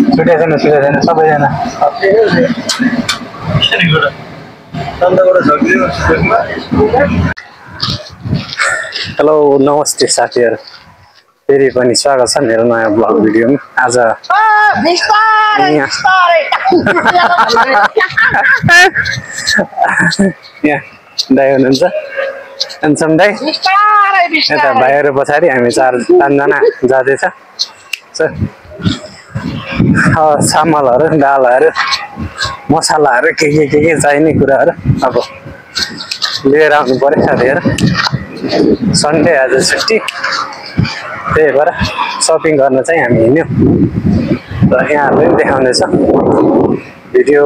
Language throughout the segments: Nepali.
छुटेको छैन सबैजना हेलो नमस्ते साथीहरु फेरि पनि स्वागत छ मेरो नयाँ ब्लग भिडियोमा आज यहाँ दाइ हुनुहुन्छ एन्सम दाइ यता भाइहरु पछाडि हामी 4-5 जना जाँदैछ चामलहरु दालहरु मसलाहरु के चाहिने कुराहरु अब लिएर आउनु पर्यो साथीहरु सन्डे आज छुट्टी त्यही भएर शपिङ गर्न चाहिँ हामी हिँड्यौं र यहाँहरुले पनि देखाउने छ भिडियो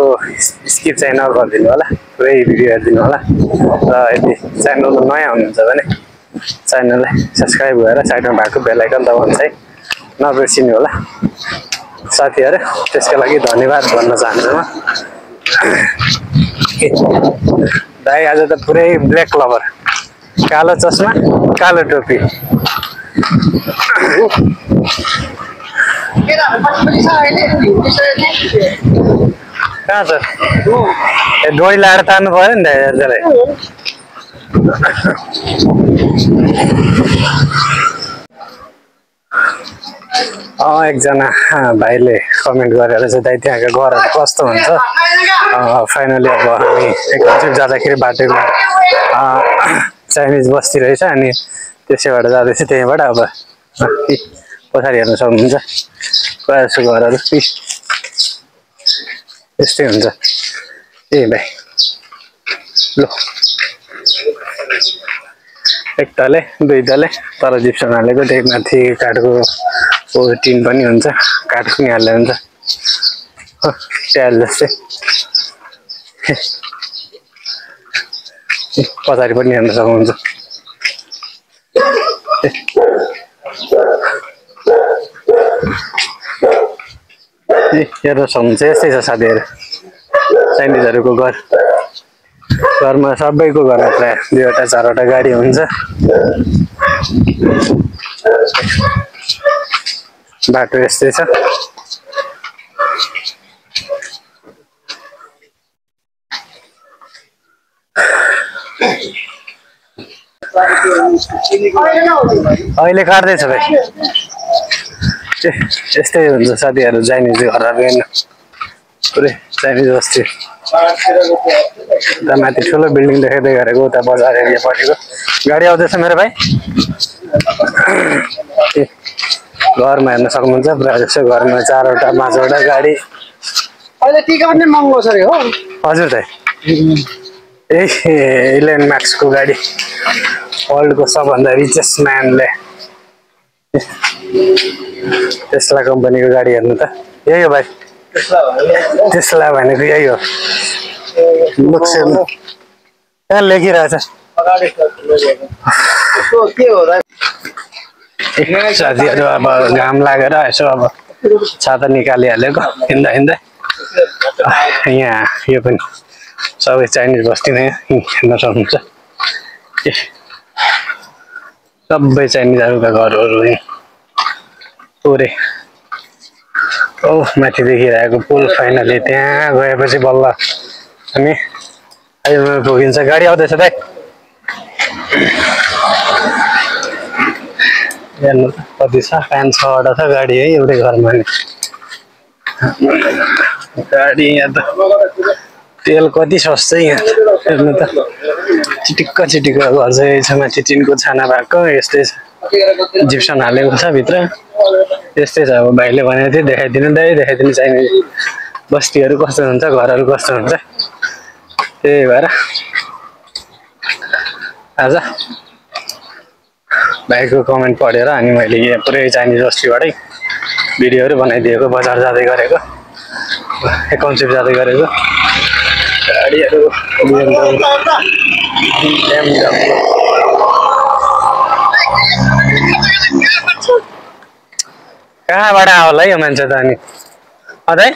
स्किप चाहिँ नगरिदिनु होला पुरै भिडियो हेर्दिनु होला र यदि च्यानलमा नयाँ हुनुहुन्छ भने च्यानललाई सब्स्क्राइब गरेर साइडमा भएको बेल आइकन दबाउनु चाहिँ नबिर्सिनु होला साथीहरु त्यसको लागि धन्यवाद भन्न चाहन्छु म दाइ आज त पुरै ब्ल्याक लभर कालो चस्मा कालो टोपी कहाँ छ डोरी लाएर तान्नु पर्यो नि दाइ एकजना भाइले कमेन्ट गरेर चाहिँ दाइ त्यहाँको घरहरू कस्तो हुन्छ फाइनली अब हामी एकचोटि जाँदाखेरि बाटोमा चाइनिज बस्ती रहेछ अनि त्यसैबाट जाँदैछ त्यहीबाट अब पछाडि हेर्न सक्नुहुन्छ प्रायः जसो घरहरू यस्तै हुन्छ ए भाइ ल एक तले दुई तले तल जिप्सन हालेको त्यही माथि काठको टिन पनि हुन्छ काठ पनि हाल्ने हुन्छ स्याल जस्तै पछाडि पनि हेर्न सक्नुहुन्छ हेर्न सक्नुहुन्छ यस्तै छ साथीहरु चाइनिजहरुको घरमा सबैको घरमा प्राय 2-4वटा गाडी हुन्छ बाटो यस्तै छ अहिले काट्दैछ भाइ यस्तै हुन्छ साथीहरु चाइनिज घरहरु हेर्न पुरै चाइनिज बस्ती उता माथि ठुलो बिल्डिङ देखाइदै गरेको उता बजार एरिया परेको गाडी आउँदैछ मेरो भाइ घरमा हेर्न सक्नुहुन्छ प्रायः जसो घरमा 4वटा 5वटा गाडी अहिले टिका पनि महँगो छ रे हो हजुर दाइ इलेन मैक्सको गाडी वर्ल्डको सबभन्दा रिचेस्ट म्यानले टेस्ला कम्पनीको गाडी हेर्नु त यही हो भाइ टेस्ला भनेको यही हो यहाँ लेखिरहेछ साथीहरु अब घाम लागेर यसो अब छाता निकालिहालेको हिँड्दा यहाँ यो पनि सबै चाइनिज बस्ती नै हेर्न सक्नुहुन्छ सबै चाइनिजहरुका घरहरु पुरै माथि देखिरहेको पुल फाइनली त्यहाँ गएपछि बल्ल हामी आइमा पुगिन्छ गाडी आउँदैछ दाइ हेर्नु कति छ 5-6वटा छ गाडी है एउटै घरमा नि गाडी यहाँ त तेल कति सस्तै यहाँ हेर्नु त चिटिक्क घर चाहिँ छ माथि टिनको छाना भएको यस्तै छ जिप्सन हालेको छ भित्र यस्तै छ अब भाइले भनेको थियो देखाइदिनु चाहिने बस्तीहरु कस्तो हुन्छ घरहरु कस्तो हुन्छ त्यही भएर आज भाइको कमेन्ट पढेर अनि मैले यहाँ पुरै चाइनिज बस्तीबाटै भिडियोहरु बनाइदिएको बजार जाँदै गरेको एकाउन्ट जाँदै गरेको गाडीहरु कहाँबाट आयो होला यो मान्छे त अनि अझै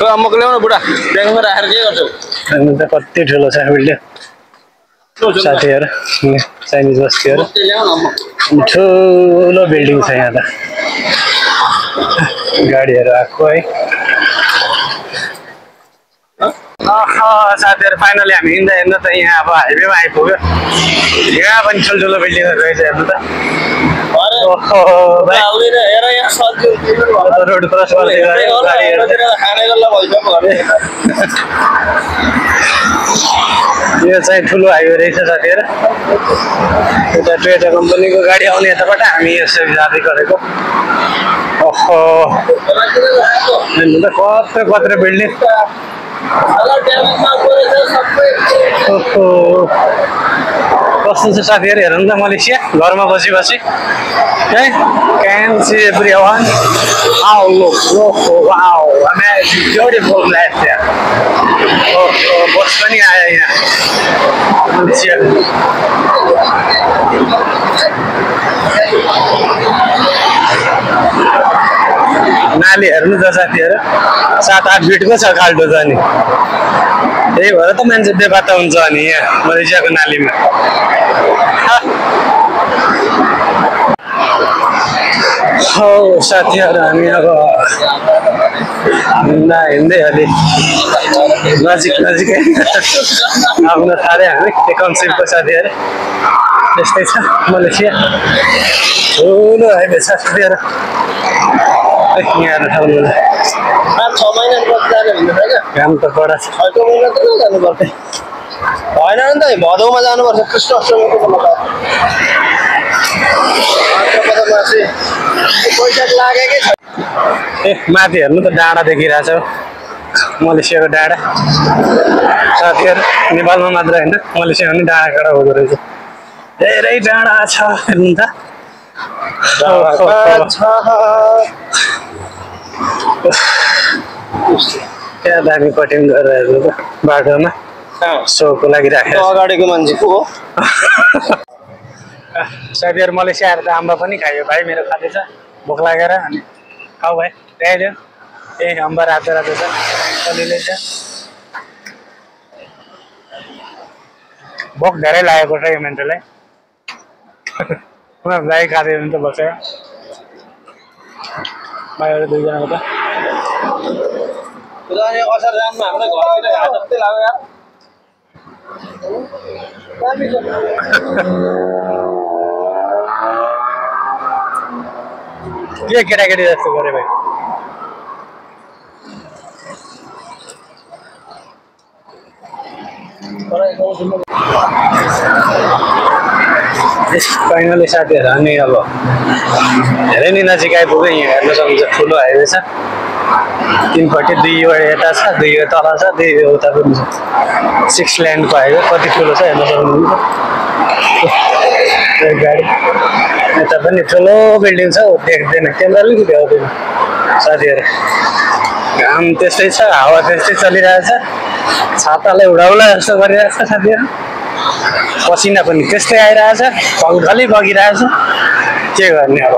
अम्मको ल्याउन बुढा ब्याङ्कमा राखेर के गर्छौ अनि त कति ठुलो छ बिल्डिङ साथीहरू चाइनिज बस्तीहरू ठुलो बिल्डिङ छ यहाँ त गाडीहरू आएको है साथीहरू फाइनली हामी हिँड्दा हिँड्दा त यहाँ अब हाइवेमा आइपुग्यो यहाँ पनि ठुल्ठुलो बिल्डिङहरू रहेछ हेर्नु त रोड क्रस गर्दै यो चाहिँ ठुलो हाइवे रहेछ साथीहरू एउटा टोयोटा कम्पनीको गाडी आउने यताबाट हामी यसरी जाँदै गरेको ओहो हेर्नु त कत्रो कत्रो बिल्डिङ कस्तो छ साथीहरू हेर्नु त मलेसिया घरमा बसी बसी hi can see everyone how look wow amazing beautiful life there bus पनि आयो यहाँ मलेसिया नाली हेर्नु त साथीहरू 7-8 फिटको छ खाल्टो छ नि त्यही भएर त मान्छे बेपत्ता हुन्छ नि यहाँ मलेसियाको नालीमा हो साथीहरू हामी अब हिँड्दै अलि नजिकै आउन थाल्यो हामी कन्सेप्टको साथीहरू त्यस्तै छ मलेसिया ठुलो हाइवे छ साथीहरू यहाँ ठाउँमा 6 महिना जाने भन्दै क्या काम त कडा छ 6 महिना त जानु पर्छ होइन नि त भदौमा जानुपर्छ कृष्ण अष्टमीको बेला पैसा लागेकै छ ए माथि हेर्नु त डाँडा देखिरहेछ मलेसियाको डाँडा साथीहरू नेपालमा मात्र होइन मलेसियामा पनि डाँडा काँडा हुँदो रहेछ धेरै डाँडा छ हेर्नु त क्या दामी कटिङ गरेर बाटोमा सोको लागि राखेर अगाडिको मान्छे को हो साथीहरू मलेसिया आएर त आम्बा पनि खायो भाइ मेरो खाँदैछ भोक लागेर अनि खाऊ भाइ ल्याइदियो ए अम्बा रातो रातो छ कलिलै छ भोक धेरै लागेको छ यो मान्छेलाई भाइ खाँदै भने त बसेर भाइहरू दुईजनाको त असार जानमा हामीलाई घरतिर घाट जस्तै लाग्यो यार के केटाकेटी जस्तो गरे भाइ फाइनली साथीहरू हामी अब धेरै नै नजिक आइपुग्यो यहाँ हेर्न सक्नुहुन्छ ठुलो हाइवे छ तीनपट्टि दुईवटा यता छ दुई तल छ दुई उता पनि छ 6 लेनको हाइवे कति ठुलो छ हेर्न सक्नुहुन्छ गाडी यता पनि ठुलो बिल्डिङ छ देख्दैन क्यामेराले भ्याउँदैन साथीहरू घाम त्यस्तै छ हावा त्यस्तै चलिरहेछ छातालाई उडाउला जस्तो गरिरहेछ साथीहरू पसिना पनि त्यस्तै आइरहेछ भङ्गलै बगिरहेछ के गर्ने अब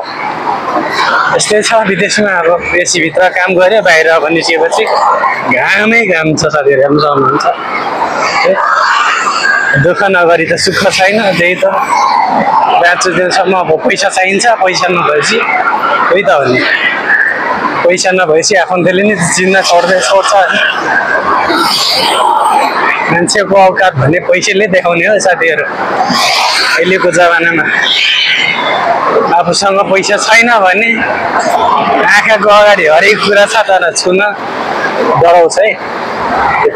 यस्तै छ विदेशमा अब एसीभित्र काम गऱ्यो बाहिर अब निस्केपछि घामै घाम छ साथीहरू हेर्नु सक्नुहुन्छ दुःख नगरी त सुख छैन त्यही त बाँच्नु दिनसम्म अब पैसा चाहिन्छ पैसा नभएपछि त्यही त हो नि पैसा नभएपछि आफन्तले नि चिन्न छोड्छ मान्छेको औकात भने पैसाले देखाउने हो साथीहरू अहिलेको जमानामा आफूसँग पैसा छैन भने आँखाको अगाडि हरेक कुरा छ तर छुन डराउँछ है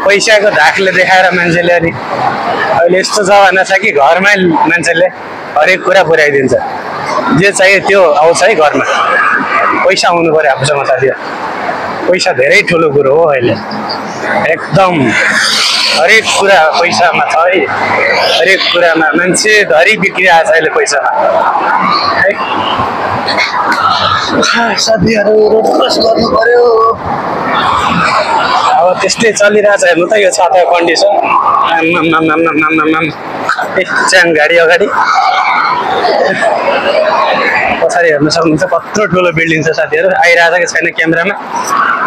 पैसाको धाकले देखाएर मान्छेले अनि अहिले यस्तो जमाना छ कि घरमै मान्छेले हरेक कुरा पुर्याइदिन्छ जे चाहियो त्यो आउँछ है घरमा पैसा आउनु पर्यो आफूसँग साथीहरू पैसा धेरै ठुलो कुरो हो अहिले एकदम हरेक कुरा पैसामा छ है हरेक कुरामा मान्छे धरी बिग्रिरहेको छ अहिले पैसामा है साथीहरू रोड क्रस गर्नु पर्यो अब त्यस्तै चलिरहेछ हेर्नु त यो छाताको कन्डिसन च्याङ गाडी अगाडि पछाडि हेर्न सक्नुहुन्छ कत्रो ठुलो बिल्डिङ छ साथीहरू आइरहेछ कि छैन क्यामेरामा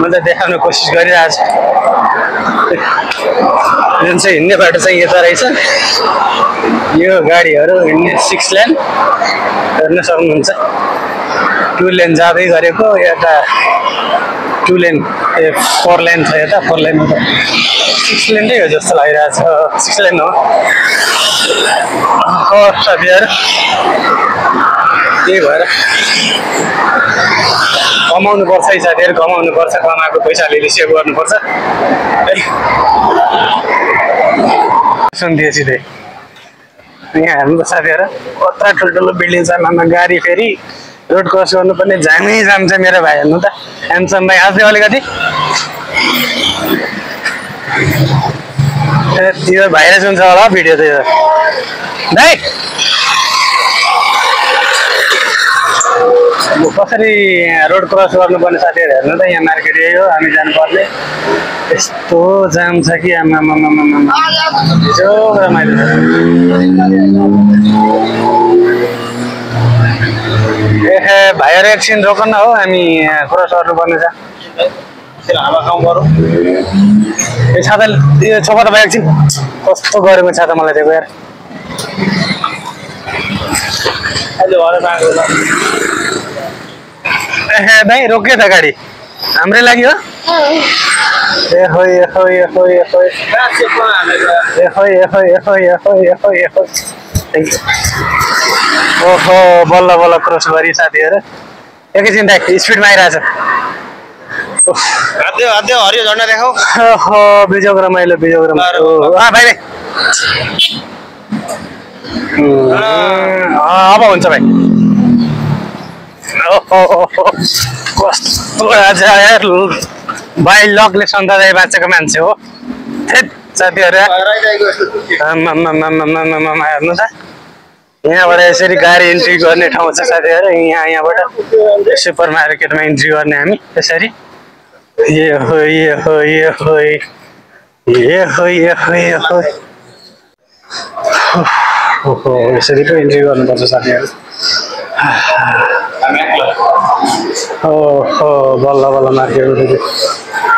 मैले देखाउन कोसिस गरिरहेको छु जुन चाहिँ हिँड्ने बाटो चाहिँ यता रहेछ यो गाडीहरू हिँड्ने 6 लेन हेर्न सक्नुहुन्छ 2 लेन जाँदै गरेको यता 2 लेन 4 लेन छ यता 4 लेन 6 लेन नै हो जस्तो लागिरहेछ 6 लेन हो साथीहरू त्यही भएर कमाउनु पर्छ है साथीहरू कमाउनु पर्छ कमाएको पैसाले सेभ गर्नुपर्छ सुन्दिए सिधै यहाँ हेर्नु त साथीहरू कत्रा ठुल्ठुलो बिल्डिङ छ मामा गाडी फेरि रोड क्रस गर्नुपर्ने जामै जान्छ मेरो भाइ हेर्नु त ह्यान्डसम भाइ आजै अलिकति त्यो भाइरस हुन्छ होला भिडियो त यो भाइ कसरी रोड क्रस गर्नुपर्ने साथीहरू हेर्नु त यहाँ मार्केट यही हो हामी जानुपर्ने यस्तो जाम छ कि ए भाइहरू एकछिन रोकन हो हामी क्रस गर्नुपर्ने छ ए छाता यो छोपा त भाइ एकछिन कस्तो गरेको छाता मलाई दिएको यार ए भाइ रोक्यो त गाडी हाम्रै लागि हो ए खोइ ओहो बल्ल बल्ल क्रस गरी साथीहरू एकैछिन दाइ स्पिडमा आइरहेछ हरियो झन्डा देखाऊ ओहो बिजोग रमाइलो भाइ अब हुन्छ भाइ कस्तो आज यार भाइ लकले सन्तादाई बाँचेको मान्छे हो साथीहरू हेर्नु त यहाँबाट यसरी गाडी इन्ट्री गर्ने ठाउँ छ साथीहरू यहाँबाट सुपर मार्केटमा इन्ट्री गर्ने हामी यसरी ओहो यसरी पो इन्ट्री गर्नुपर्छ साथीहरू ओहो बल्ल बल्ल मार्केट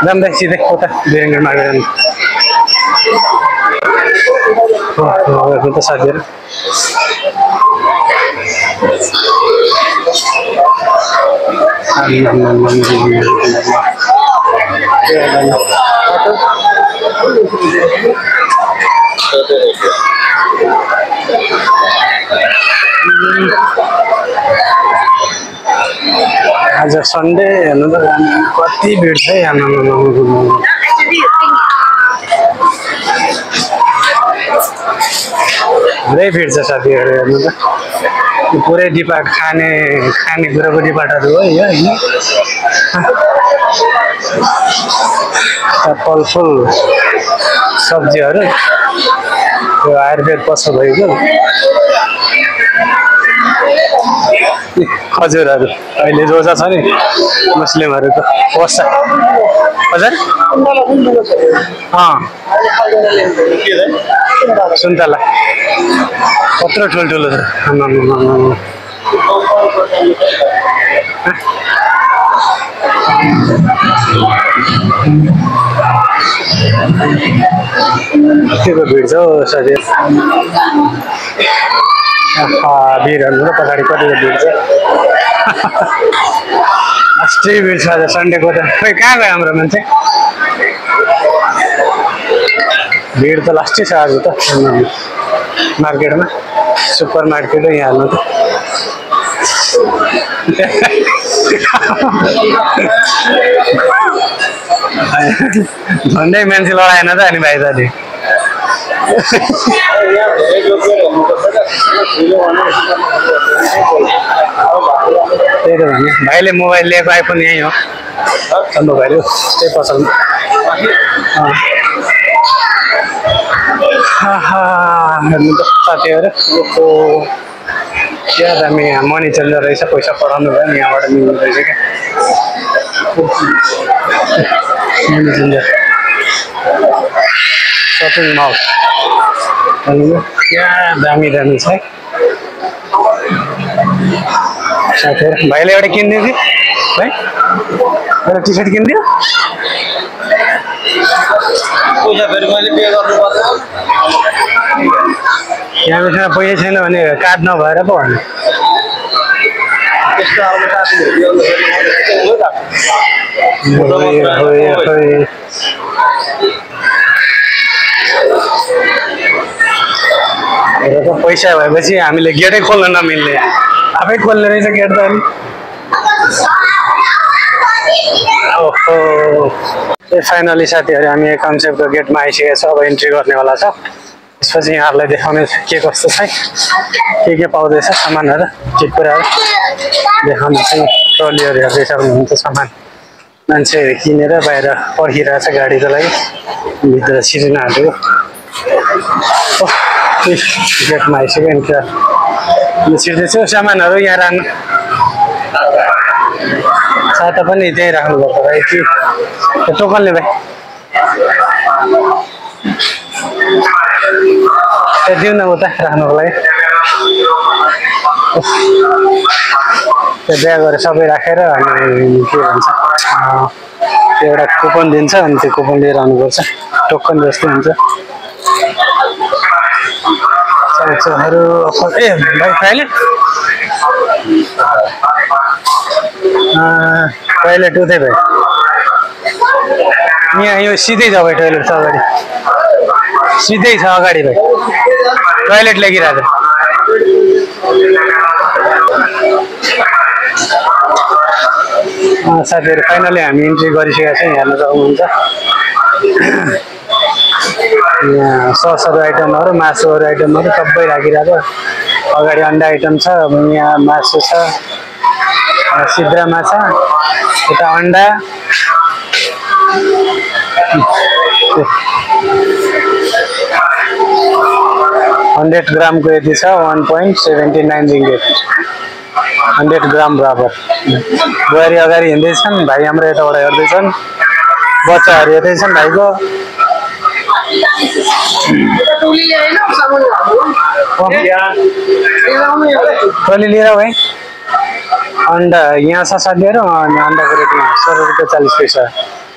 जाँदै सिधै उता बिरेङ्गर मार्केट हेर्नु त साथीहरू आज सन्डे हेर्नु त कति भिड छ है धेरै भिड छ साथीहरू हेर्नु त पुरै डिपा खानेकुराको डिपाटहरू हो यो फलफुल सब्जीहरू त्यो आयुर्वेद पसल भएको खजुरहरू अहिले रोजा छ नि मुस्लिमहरूको वर्षा हजुर सुन्तला कत्रो ठुल्ठुलो छ कतिको भिड छ हौ साथी भिडहरू र पछाडि कतिको भिड छ अस्ति भिड छ आज सन्डेको त खोइ कहाँ गयो हाम्रो मान्छे भिड त लास्टै छ आज त मार्केटमा सुपर मार्केट हो यहाँ हाल्नु त झन्डै मान्छे लडाएन त अनि भाइ दाजु त्यही त भने भाइले मोबाइल लिएको आइफोन यहीँ हो चन्दो भाइले त्यही पसलमा हेर्नु त साथीहरू क्या दामी मनी चेन्जर रहेछ पैसा पठाउनु भयो यहाँबाट मिल्नु रहेछ क्या मनी चेन्जर सपिङ मल क्या दामी छ है साथीहरू भाइले एउटा किनिदियो कि भाइ एउटा टी सर्ट किनिदियो पैसा फेरि मैले पे गर्नुपर्छ हामीसँग पैसा छैन भने कार्ड नभएर पो भन्नु त्यस्तो खालको साथीहरू पैसा भएपछि हामीले गेटै खोल्न नमिल्ने आफै खोल्ने रहेछ गेट त अलि ओहो फाइनली साथीहरू हामी कन्सेप्टको गेटमा आइसकेको छ अब इन्ट्री गर्नेवाला छ त्यसपछि यहाँहरूलाई देखाउने के कस्तो छ के पाउँदैछ सामानहरू के कुराहरू देखाउन चाहिँ ट्रलीहरू हेर्दै सक्नुहुन्छ सामान मान्छेहरू किनेर बाहिर पर्खिरहेछ गाडीको लागि भित्र छिर्न आँटेको गेटमा आइसक्यो इन्ट्री छिर्दैछु सामानहरू यहाँ राख्नु साता पनि त्यहीँ राख्नुभएको भाइ कि टोकनले भाइ दिउँ न उता राख्नुको लागि त्यो ब्यागहरू सबै राखेर अनि के भन्छ एउटा कुपन दिन्छ अनि त्यो कुपन लिएर आउनुपर्छ टोकन जस्तै हुन्छ चाउचाउहरू ए भाइ टोइलेट टोइलेट उतै भाइ यहाँ यो सिधै छ भाइ टोइलेट छ अगाडि सिधै छ अगाडि भाइ टोइलेट लेखिरहेको साथीहरू फाइनली हामी इन्ट्री गरिसकेका छौँ हेर्न सक्नुहुन्छ यहाँ ससहरू आइटमहरू मासुहरू आइटमहरू सबै राखिरहेको अगाडि अन्डा आइटम छ यहाँ मासु छ सिद्रा माछा यता अन्डा 100 ग्रामको यति छ 1.79 रिङ्गिट 100 ग्राम बराबर बुहारी अगाडि हिँड्दैछन् भाइ हाम्रो यताबाट हेर्दैछन् बच्चाहरू हेर्दैछन् भाइको ट्रली लिएर भाइ अन्डा यहाँ छ साथीहरू अनि अन्डाको रेट 16 रुपियाँ 40 पैसा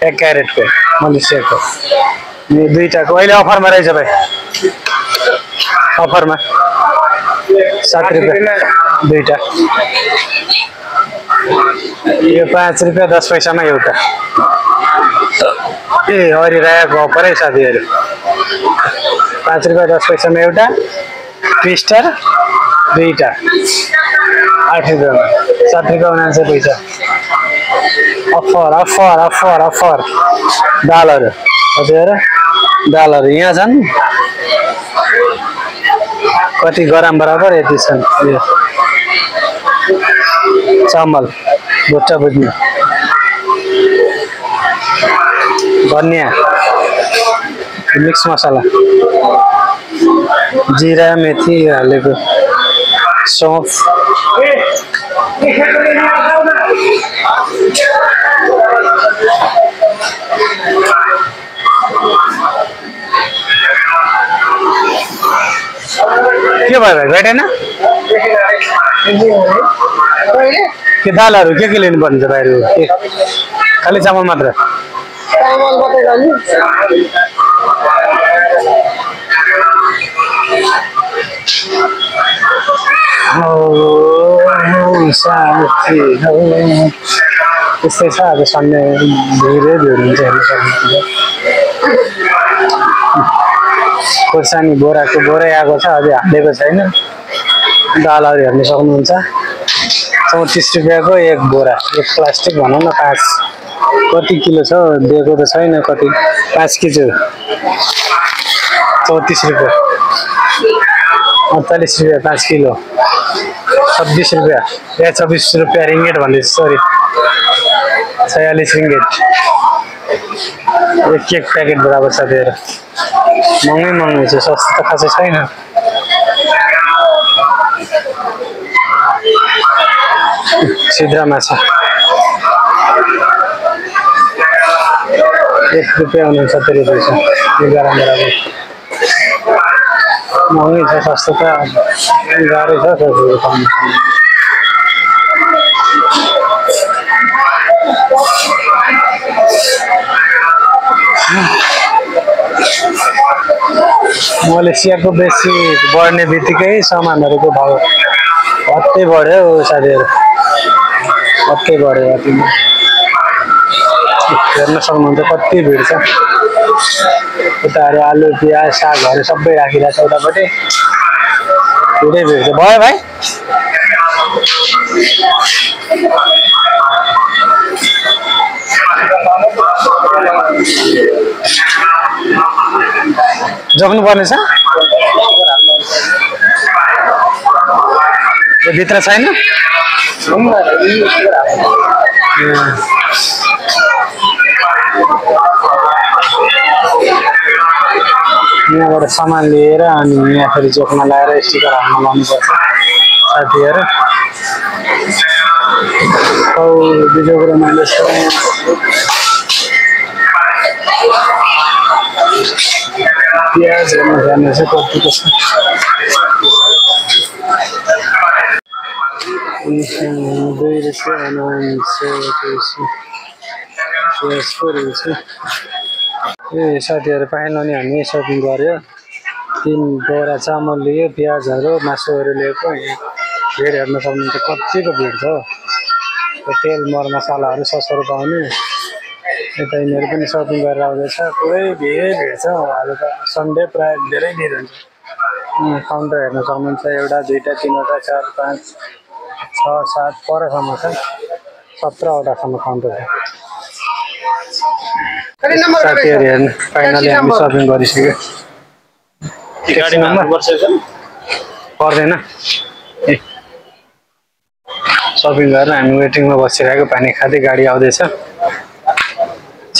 1 क्यारेटको मलेसियाको दुईटाको अहिले अफरमा रहेछ भाइ अफरमा 7 रुपियाँ दुईटा यो 5 रुपियाँ 10 पैसामा एउटा ए हरिरायाको अफर है साथीहरू 5 रुपियाँ 10 पैसामा एउटा ट्विस्टर दुईटा 8 रुपियाँमा 7 रुपियाँ 49 पैसा अफर अफर अफर अफर दालहरू हजुर दालहरू यहाँ छन् कति ग्राम बराबर यति छन् यो चामल भुट्टा बुझ्नु धनिया मिक्स मसला जिरा मेथी हालेको सौंफ के भयो भाइ भेटेन के दालहरू के लिनुपर्ने छ भाइहरू खालि चामल मात्र त्यस्तै छ अब सन्डे धेरै भिड हुन्छ हेर्नु सक्नुहुन्छ खोर्सानी बोराको बोरै आएको छ अझै हालेको छैन दालहरू हेर्नु सक्नुहुन्छ 34 रुपियाँको एक बोरा एक प्लास्टिक भनौँ न 5 कति किलो छ दिएको त छैन कति 5 केजी 34 रुपियाँ 48 रुपियाँ 5 किलो 26 रुपियाँ 26 रुपियाँ रिङ्गेट भन्दैछु सरी 46 रिङ्गेट एक प्याकेट बराबर छ दिएर महँगै महँगै छ सस्तो त खासै छैन सिद्रा माछा 1 रुपियाँ 69 पैसा 11 बराबर महँगै छ सस्तो त गाह्रै छ मलेसियाको बेसी बढ्ने बित्तिकै सामानहरूको भाउ अत्तै बढ्यो साथीहरू, अत्तै बढ्यो अतिमा। हेर्न सक्नुहुन्छ कति भिड छ। उताहरू आलु प्याज सागहरू सबै राखिरहेको छ उतापट्टि, पुरै भिड छ। भयो भाइ जोग्नु पर्नेछ यो भित्र छैन। यहाँबाट सामान लिएर अनि यहाँ फेरि जोक्न लगाएर स्टिकर हाल्न लाउनुपर्छ साथीहरू। बिजो कुरो मैले प्याज हेर्नु जाने चाहिँ कतिको छ। ए साथीहरू पाएन नि हामी सपिङ गऱ्यो, 3 बोरा चामल लियो, प्याजहरू मासुहरू लिएको। भिड हेर्न सक्नुहुन्छ कतिको भिड छ। तेल मरमसालाहरू सस्तोहरू पाउने। यता यिनीहरू पनि सपिङ गरेर आउँदैछ। पुरै भिड छ। आज त सन्डे प्रायः धेरै भिड हुन्छ। काउन्टर हेर्न सक्नुहुन्छ 1 2 3 4 5 6 7 परसम्म छ, 17वटासम्म काउन्टर छ। साथीहरू हेर्नु फाइनली हामी सपिङ गरिसक्यो। पर्दैन सपिङ गरेर हामी वेटिङमा बसिरहेको, पानी खाँदै गाडी आउँदैछ।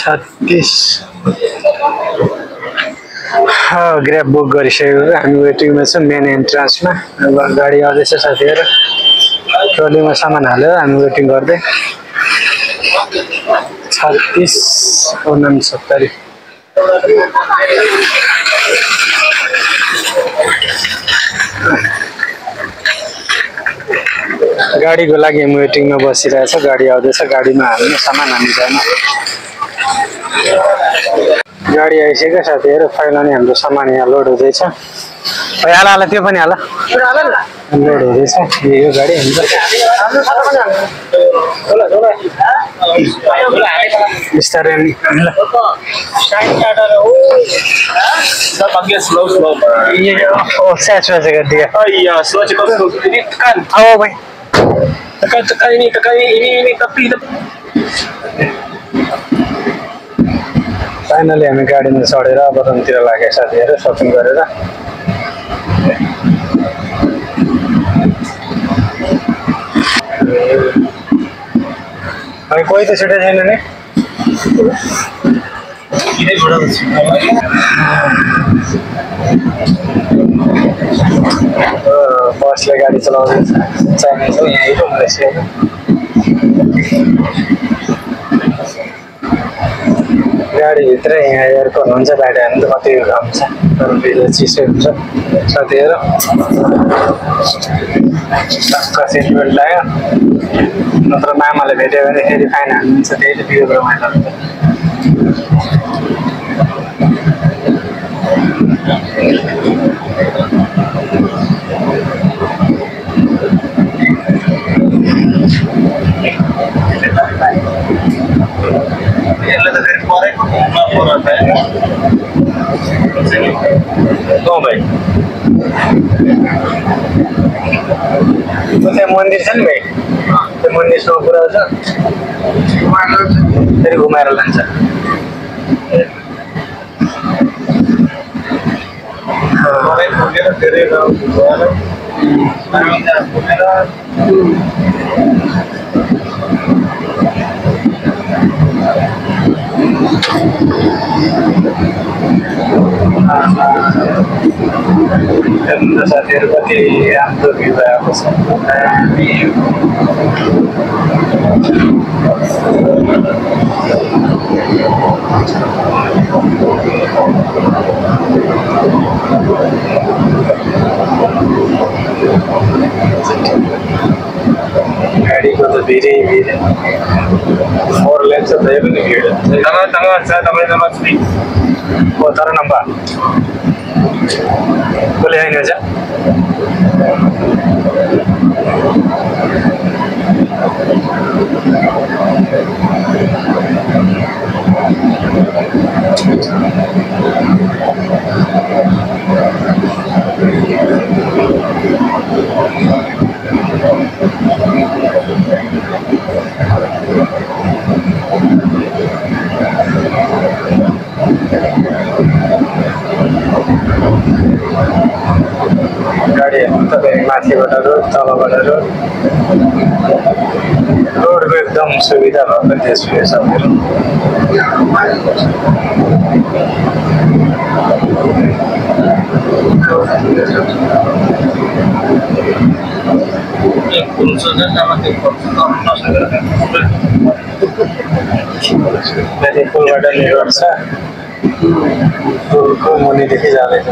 36 ग्र्याब बुक गरिसकेको, हामी वेटिङमा छौँ मेन एन्ट्रान्समा। अब गाडी आउँदैछ साथीहरू, ट्रलीमा सामान हालेर हामी वेटिङ गर्दै। 36 69 गाडीको लागि हामी वेटिङमा बसिरहेछ। गाडी आउँदैछ, गाडीमा हाल्ने सामान हामी जाने। गाडी आइसक्यो साथीहरू, फाइनली हाम्रो सामान यहाँ लोड हुँदैछ। हाल त्यो पनि हाल लोड हुँदैछ। यो गाडी हुन्छ बिस्तारै फाइनली हामी गाडीमा चढेर अब रुमतिर लाग्यो साथीहरू सपिङ गरेर। अनि कोही त छुट्टै छैन नि। बसले गाडी चलाउँदैछ, चाइनिज हो यहीँ मलेसियाको। गाडीभित्र यहाँ एयरकन हुन्छ, बाहिर हामी त कति घाम छ, तर भित्र चिसो हुन्छ साथीहरू। सिट बेल्ट लगायो, नत्र मामाले भेट्यो भने फेरि फाइन हाल्नुहुन्छ, त्यही त बिग्रेर रमाइलो हुन्छ। त्यहाँ मन्दिर छ नि भाइ, त्यो मन्दिरसँग पुऱ्याउँछ, फेरि घुमाएर लान्छ। साथीहरू कति राम्रो भ्यू आएको छ। गाडीको त भिडै भिड, 4 लेन छ, त्यही पनि भिड। तर नम्बर Boleh ini aja. गाडीहरू तपाईँ माथिबाट रोड तलबाट रोड रोडको एकदम सुविधा भएको त्यसले सबैहरू पुलबाट निर्भर छ पुलको मुनिदेखि जाँदैछ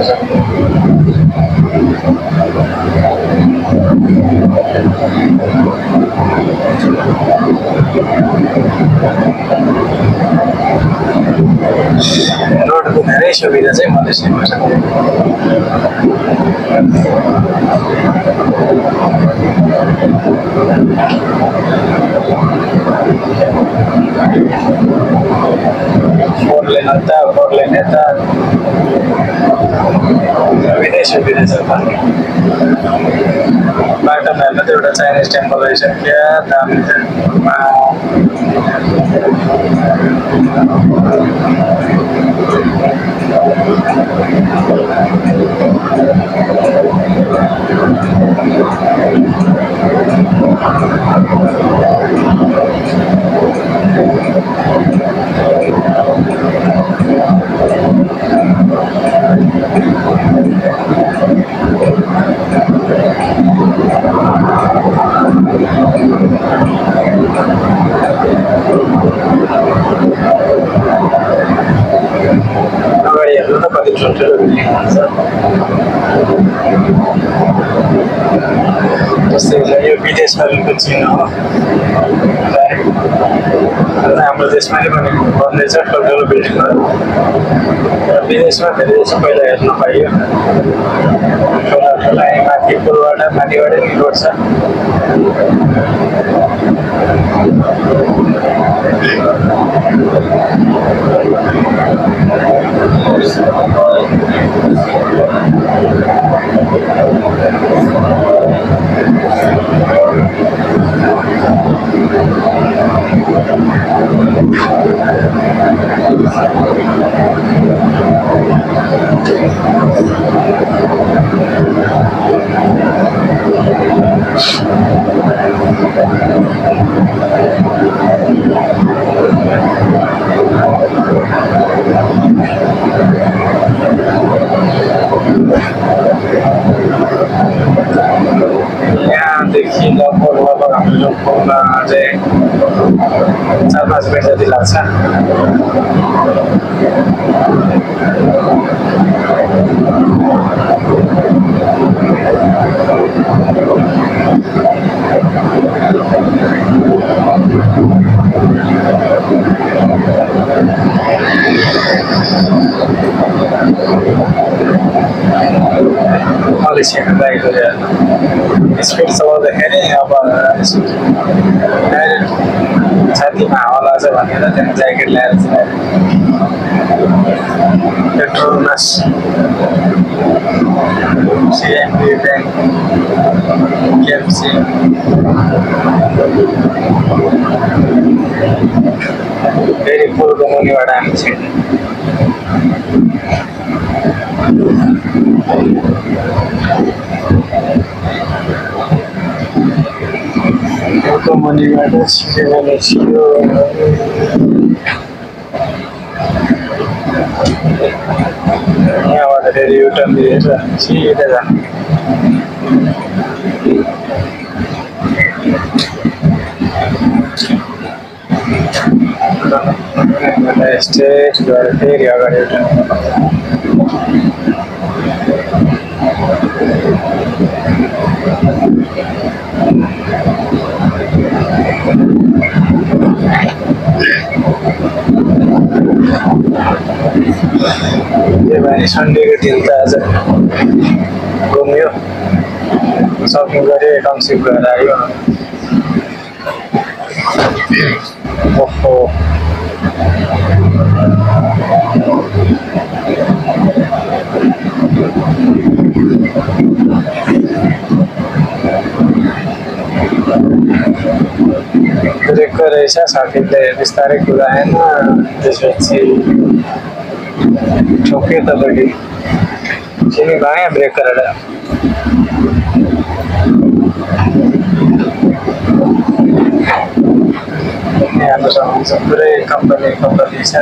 रोडको धेरै सुविधा चाहिँ मधेसमा छ फोर लेन यता सुविधा छ बाटोमा हेर्नु त एउटा चाइनिज टेम्पल रहेछ क्या दामी छ कति ठुल्ठुलो बिल्डिङ हुन्छ जस्तै यो विदेशमा पनि चिनो हो हाम्रो देशमा पनि बन्दैछ ठुल्ठुलो बिल्डिङहरू विदेशमा धेरै जस्तो पहिला हेर्न पाइयो ठुला ठुला माथि पुलबाट माथिबाट नि रोड छ यहाँदेखि लगभग हाम्रो पुलमा चाहिँ 4-5 मिनट जति लाग्छ Malaysia baik tu dia. Speed चलाउँदाखेरि अब डाइरेक्ट छातीमा हावा लाग्छ भनेर त्यहाँ ज्याकेट ल्याएर पेट्रोलमास सिएमपी ब्याङ्क केएफसी फेरि पुलको मुनिबाट हामी छिर्ने पुलको मुनिबाट छिरेर छिर्यो यहाँबाट फेरि युटर्न दिएर सिधै जानु स्ट्रेट गएर फेरि अगाडि युटर्न त्यही भएर सन्डेको दिन त आज घुम्यो सपिङ गऱ्यो टाउनसिप गएर आयो ओहो ब्रेकको रहेछ साथीले बिस्तारै कुदाएन त्यसपछि ठोक्यो तपाईँले तिमी भाया ब्रेक गरेर हाम्रो सक्नुहुन्छ पुरै कम्पनी छ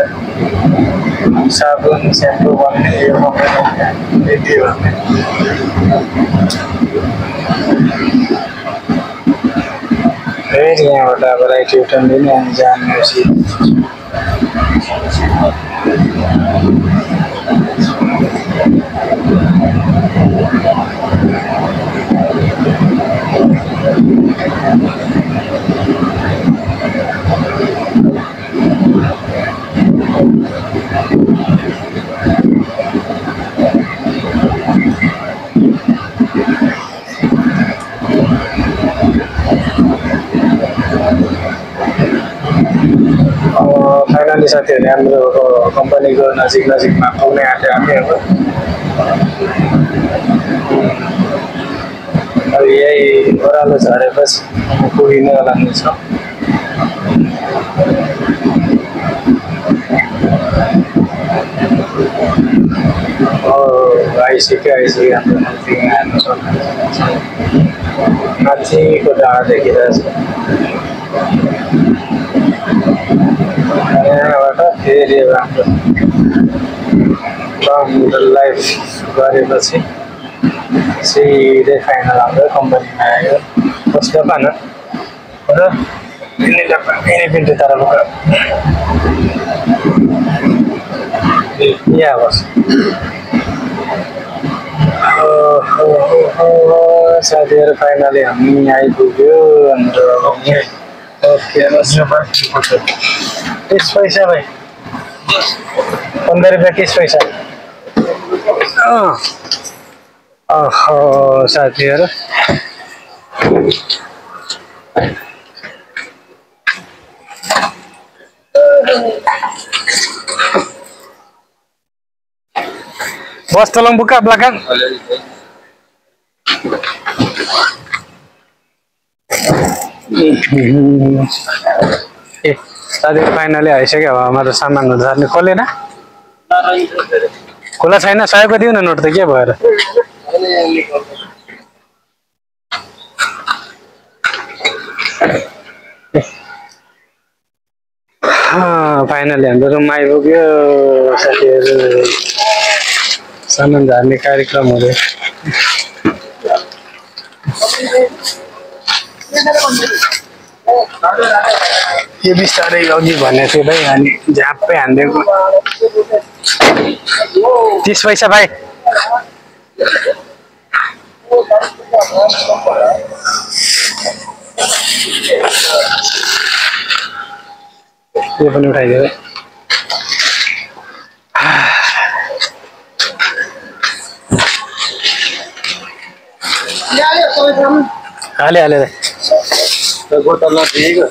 साबुन स्याम्पू भन्ने यो कम्पनी यति भन्ने फेरि यहाँबाट अब राइट युटर्न लिने हामी जानेपछि फाइनली साथीहरूले हाम्रो कम्पनीको नजिकमा पुग्ने आँट्यो हामी अब यही ओह्रालो झरेपछि पुगिने होला छ आइसक्यो हाम्रो नजिकमा हेर्नु सक्नुहुन्छ माथिको डाँडा देखिरहेछ यहाँबाट फेरि हाम्रो लाइफ गरेपछि सिधै फाइनल हाम्रो कम्पनीमा आयो बस डब्बा न र यिनी पिन्टु तर यहाँ बस साथीहरू फाइनली हामी आइपुग्यो हाम्रो ओके 30 पैसा भाइ 15 रुपियाँ 30 पैसा साथीहरू bos tolong buka belakang tadi finally आइसक्यो अब हाम्रो सामानहरु झर्ने खोलेन खोला छैन सयको दिउ न नोट त के भएर फाइनली हाम्रो रुममा आइपुग्यो साथीहरु सामान झार्ने कार्यक्रमहरु यो बिस्तारै अघि भनेको थिएँ भाइ अनि झ्याप्पै हान्दिएको 30 पैसा भाइ यो पनि उठाइदियो हाले हाले गोटा नदिएको